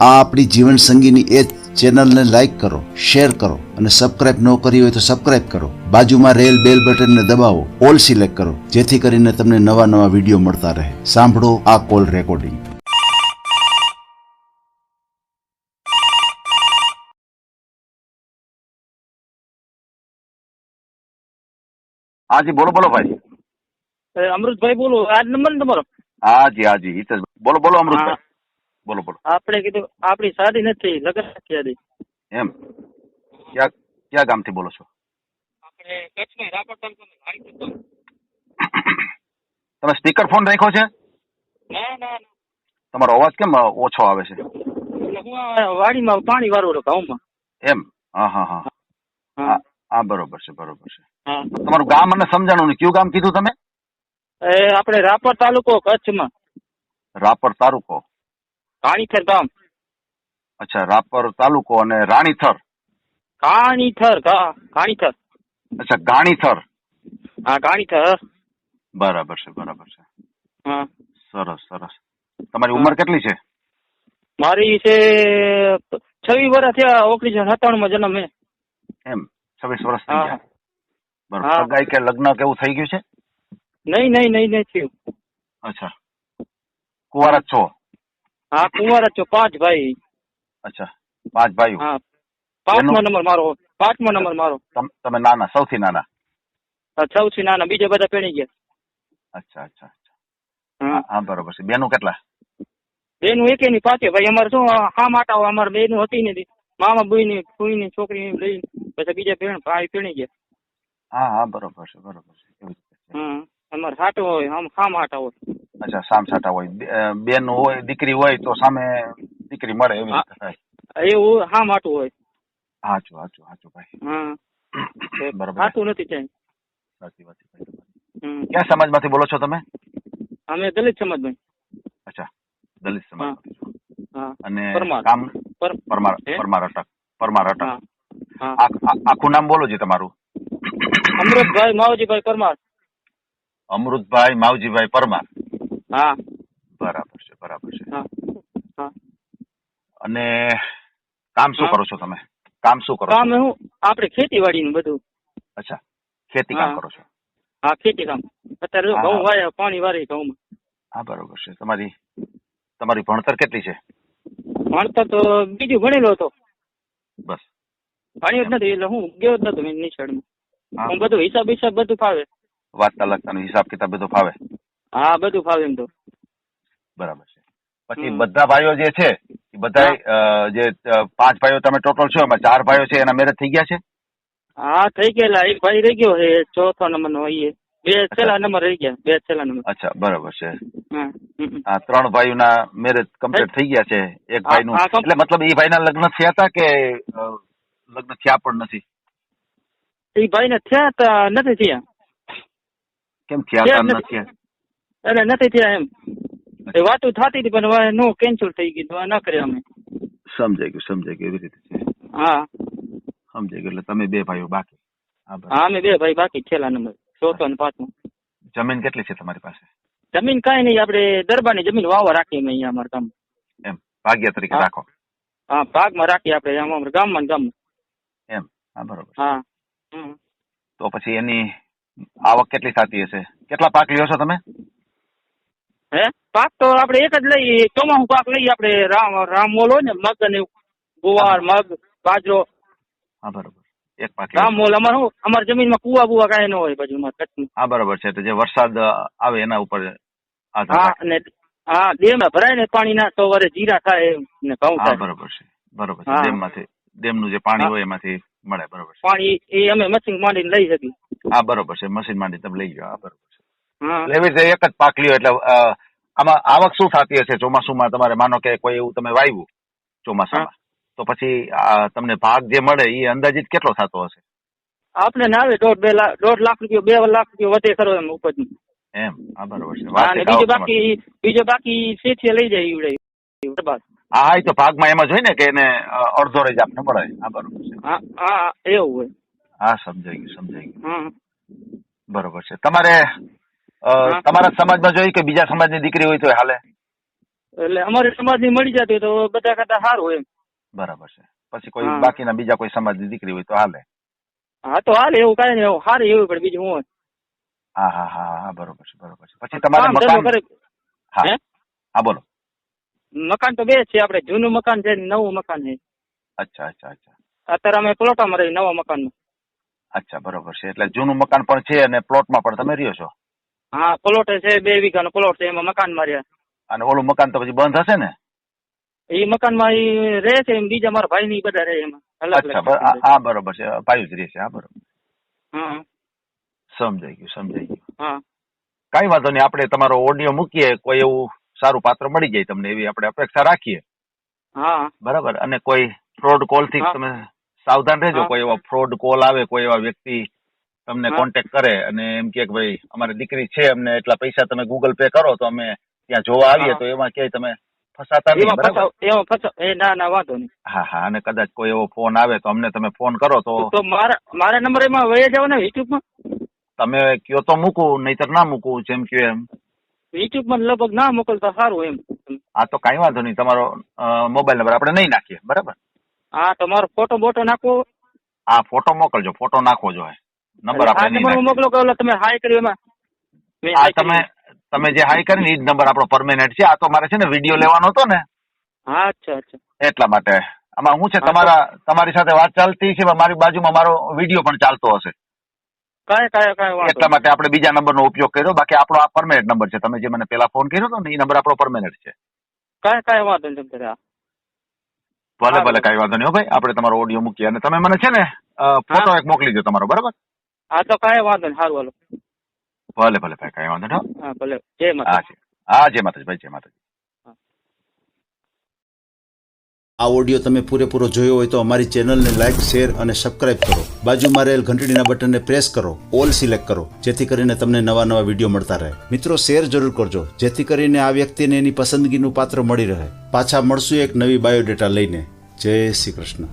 આ આપણી જીવન સંગીની એ ચેનલને લાઈક કરો, શેર કરો અને સબસ્ક્રાઇબ ન કરી હોય તો સબસ્ક્રાઇબ કરો. બાજુમાં રહેલ બેલ બટનને દબાવો, ઓલ સિલેક્ટ કરો, જેથી કરીને તમને નવા નવા વિડીયો મળતા રહે. સાંભળો આ કોલ રેકોર્ડિંગ. હાજી બોલો બોલો ભાઈ. અમૃતભાઈ બોલો. આજ નંબર ને તમારો? હાજી હાજી હિતેશ બોલો બોલો અમૃતભાઈ. બોલો બોલો. આપણે કીધું આપણી શાદી નથી, લગ્ન નથી આજે. એમ ક્યાં ક્યાં ગામથી બોલો છો? આપણે કચ્છમાં રાપર તાલુકામાં. તમે સ્પીકર ફોન રાખ્યો છે? ના ના તમારો અવાજ કેમ ઓછો આવે છે? એટલે હું આ વાડીમાં પાણી વાળો ગામમાં. એમ હા હા હા હા હા બરોબર છે બરોબર છે. હા. તમારું ગામ મને સમજાણું નહીં. કયું ગામ કીધું તમે? એ આપણે રાપર તાલુકો કચ્છમાં. રાપર તાલુકો. કાણીથર ગામ. અચ્છા રાપર તાલુકો અને રાણીથર. કાણીથર કાણીથર. અચ્છા ગાણીથર. હા કાણીથર. બરાબર છે બરાબર છે. હા સરસ સરસ. તમારી ઉંમર કેટલી છે? મારી છે 26 વર્ષ થયા. 1997 માં જન્મ હે. એમ 26 વર્ષ થઈ ગયા. બરોબર. હા. સગાઈ કે લગ્ન કેવું થઈ ગયું છે? નહીં થયું. અચ્છા કુંવારા જ છો? હા કુંવાર જ છો. 5 ભાઈ. અચ્છા 5 ભાઈઓ. હા 5મો નંબર મારો. 5મો નંબર મારો. તમે નાના, સૌથી નાના? સૌથી નાના. બીજા બધા પેણી ગયા. અચ્છા અચ્છા અચ્છા. હા હા બરોબર છે. બેનું કેટલા? બેનું એકે ની પાછે ભાઈ. અમારે શું હા માટા અમારે બેનું હતી નથી. મામા ફુઈ ની છોકરી લઈ પછી બીજા ભાઈ પેણી ગયા. હા હા બરોબર છે બરોબર છે. એવી રીતે છે. અમારે હાટો હોય, આમ હામ હાટા હોય. અચ્છા સામસાટા હોય. બેન હોય, દીકરી હોય તો સામે દીકરી મળે એવી રીતે થાય. એવું હામ હાટું હોય. હાચું હાચું હાચું ભાઈ. હા બરોબર. હાટું નથી ત્યાં. સાચી વાત છે ભાઈ. ક્યાં સમાજમાંથી બોલો છો તમે? અમે દલિત સમાજ ભાઈ. અચ્છા દલિત સમાજ. હા અને પરમાર. કામ પરમાર અટક. પરમાર અટક. હા હા. આખું નામ બોલો જી તમારું. અમૃતભાઈ માવજીભાઈ પરમાર. અમૃતભાઈ માવજીભાઈ પરમાર. હા બરાબર છે બરાબર છે. હા હા. અને કામ શું કરો છો તમે? કામ શું કરો કામ છો? હું આપણે ખેતીવાડી નું બધું. અચ્છા ખેતી કામ કરો છો? હા ખેતી કામ. અત્યારે જો ઘઉં વાયા, પાણી વારી ઘઉંમાં. હા બરોબર છે. તમારી ભણતર કેટલી છે? ભણતર તો બીજું ભણેલો હતો. બસ ભણ્યો જ નથી એટલે હું ગયો જ નતો નિશાળમાં. હું બધું હિસાબ બધું ફાવે. વાંચતા લખતા હિસાબ કિતાબ બધો ફાવે? હા બધું ફાવે એમ તો. બરાબર છે. પછી બધા ભાઈઓ જે છે એ બધા જે 5 ભાઈઓ તમે ટોટલ છો એમાં 4 ભાઈઓ છે એના મેરેજ થઈ ગયા છે? હા થઈ ગયેલા. એક ભાઈ રહી ગયો છે 4થા નંબર નો. બે છેલ્લા નંબર રહી ગયા. 2 છેલ્લા નંબર. અચ્છા બરાબર છે. હા 3 ભાઈઓના મેરેજ કમ્પ્લીટ થઈ ગયા છે. એક ભાઈનું એટલે મતલબ એ ભાઈના લગ્ન થયા હતા કે લગ્ન થયા પણ નથી? એ ભાઈ ને થયા નથી થયા. કેમ થયા નથી? એટલે નથી થયા એમ. એ વાતો થતી હતી પણ હવે નો કેન્સલ થઈ ગઈ તો ના કર્યા અમે. સમજાઈ ગયું એવી રીતે છે. હા સમજાઈ ગયું. એટલે તમે 2 ભાઈઓ બાકી? હા અમે 2 ભાઈ બાકી. છેલ્લા નંબર 4થો અને 5મો. જમીન કેટલી છે તમારી પાસે? જમીન કાંઈ નહીં. આપણે દરબારની જમીન વાવવા રાખીએ અમે અહીંયા અમારા ગામમાં. એમ ભાગ્ય તરીકે રાખો? હા ભાગમાં રાખીએ આપણે અમારા ગામમાં. એમ હા બરોબર. હા તો પછી એની આવક કેટલી થતી હશે? કેટલા પાક લ્યો છો તમે? હે પાક તો આપણે એક જ લઈએ. ચોમાસું પાક લઈએ આપણે. રામોલ હોય ને, મગ અને ગુવાર, મગ, બાજરો. હા બરોબર. એક પાક રામોલ. અમારી જમીનમાં કુવા બુવા કાંઈ ન હોય બાજુ કચ્છમાં. હા બરોબર છે. એટલે જે વરસાદ આવે એના ઉપર આધાર હા રાખે. અને હા ડેમમાં ભરાય ને પાણી ના તો વરે જીરા થાય ને ઘઉં હા થાય. બરોબર છે. ડેમનું જે પાણી હોય એમાંથી મળે. બરોબર છે. પાણી એ અમે મશીન માંડીને લઈ શકીએ. હા બરોબર છે. મશીન માંડી તમે લઈ જાઓ. હા બરોબર છે. હા એવી રીતે એક જ પાક લ્યો એટલે આમાં આવક શું થતી હશે ચોમાસુમાં? તમારે માનો કે કોઈ એવું તમે વાવ્યું ચોમાસામાં તો પછી તમને ભાગ જે મળે એ અંદાજિત કેટલો થતો હશે? આપણે ના આવે 1.5 લાખ રૂપિયા 2 લાખ રૂપિયા વધે ખરો એમ ઉપજ. એમ હા બરોબર છે. બીજો બાકી શેઠિયા લઈ જાય ઈવડે. હા એ તો ભાગમાં એમ જ હોય ને કે એને અડધો જ આપને મળે. હા બરોબર છે. હા એવું હોય. હા સમજાઈ ગયું. હા બરોબર છે. તમારે તમારા સમાજમાં જોઈ કે બીજા સમાજની દીકરી હોય તો હાલે? એટલે અમારી સમાજની મળી જતી તો બધા કરતા સારું એમ. બરાબર છે. પછી કોઈ હા. બાકીના બીજા કોઈ સમાજની દીકરી હોય તો હાલે. હા તો હાલ એવું કાંઈ નહીં, સારી એવી પણ બીજું હું હોય. હા હા હા હા બરોબર છે બરોબર છે. પછી તમારે કામ ધંધો મકાન કરે. હા હે? હા બોલો. મકાન તો બે જ છે આપણે, જૂનું મકાન છે ને નવું મકાન છે. અચ્છા અચ્છા અચ્છા અત્યારે અમે પ્લોટામાં રહી નવા મકાનમાં. અચ્છા બરોબર છે. એટલે જૂનું મકાન પણ છે અને પ્લોટમાં પણ તમે રહ્યો છો. હા પ્લોટ છે, 2 વીઘાનો પ્લોટ છે, એમાં મકાન માર્યા. અને ઓલું મકાન તો પછી બંધ હશે ને? એ મકાનમાં એ રહે છે, એમ બીજા મારા ભાઈ ની બધા રહે એમાં અલગ અચ્છા અલગ. હા બરોબર છે. પાયું જ રહેશે. હા બરોબર. હા સમજાઈ ગયું સમજાઈ ગયું. હા કઈ વાંધો નહીં. આપણે તમારો ઓડિયો મૂકીએ, કોઈ એવું સારું પાત્ર મળી જાય તમને એવી આપણે અપેક્ષા રાખીએ. હા બરાબર. અને કોઈ ફ્રોડ કોલ થી હા તમે સાવધાન રહેજો. હા કોઈ એવા ફ્રોડ કોલ આવે, કોઈ એવા વ્યક્તિ તમને હા કોન્ટેક્ટ કરે અને એમ કે ભાઈ અમારી દીકરી છે, અમને એટલા પૈસા તમે ગૂગલ પે કરો તો અમે ત્યાં જોવા આવીએ, હા. તો એમાં ક્યાંય તમે ફસાતા નહીં. બરાબર. એમાં ફસાવ એ ના વાંધો નહીં. હા હા. અને કદાચ કોઈ એવો ફોન આવે તો અમને તમે ફોન કરો તો તો મારા નંબર એમાં વહી જાવ ને યુટ્યુબમાં. તમે કયો તો મૂકું, નહીતર ના મૂકું, જેમ કયો એમ. યુટ્યુબમાં લગભગ ના મોકલતા સારું એમ. હા તો કઈ વાંધો નહીં. તમારો મોબાઈલ નંબર આપણે નહીં નાખીએ. બરાબર. હા તો મારો ફોટો બોટો નાખવો. આ ફોટો મોકલજો. ફોટો નાખવો જોઈએ. નંબર આ આપણે નહીં નંબર નાખીએ. મોકલો કે ઓલો તમે હાઈ કર્યું એમાં. મેં આ હાઈ તમે કર્યું. જે હાઈ કરીને એ જ નંબર આપણો પરમેનન્ટ છે. આ તો મારે છે ને વિડીયો લેવાનો હતો ને, હા અચ્છા અચ્છા. એટલા માટે. આમાં શું છે, હા, તમારી સાથે વાત ચાલતી છે, મારી બાજુમાં મારો વિડીયો પણ ચાલતો હશે. કાંઈ વાંધો એટલા માટે આપણે બીજા નંબરનો ઉપયોગ કર્યો. બાકી આપણો આ પરમેનન્ટ નંબર છે. તમે જે મને પેલા ફોન કર્યો હતો ને, એ નંબર આપણો પરમેનન્ટ છે. કાંઈ વાંધો નહીં તમ તારે. ભલે સારું. ભલે કઈ વાંધો નહીં હો ભાઈ. આપણે તમારો ઓડિયો મૂકીએ અને તમે મને છે ને ફોટો એક મોકલી દો તમારો. બરાબર. હા તો કાંઈ વાંધો નહીં. સારું હાલો. ભલે ભલે ભાઈ. કઈ વાંધો નહીં હો. હા ભલે. જય માતા. હા જી. હા જય માતાજી ભાઈ. જય માતાજી. આ ઓડિયો તમે પૂરેપૂરો જોયો હોય તો અમારી ચેનલને લાઇક, શેર અને સબસ્ક્રાઇબ કરો. બાજુમાં રહેલ ઘંટડીના બટનને પ્રેસ કરો, ઓલ સિલેક્ટ કરો, જેથી કરીને તમને નવા વિડીયો મળતા રહે. મિત્રો શેર જરૂર કરજો, જેથી કરીને આ વ્યક્તિને એની પસંદગીનું પાત્ર મળી રહે. પાછા મળશું એક નવી બાયોડેટા લઈને. જય શ્રી કૃષ્ણ.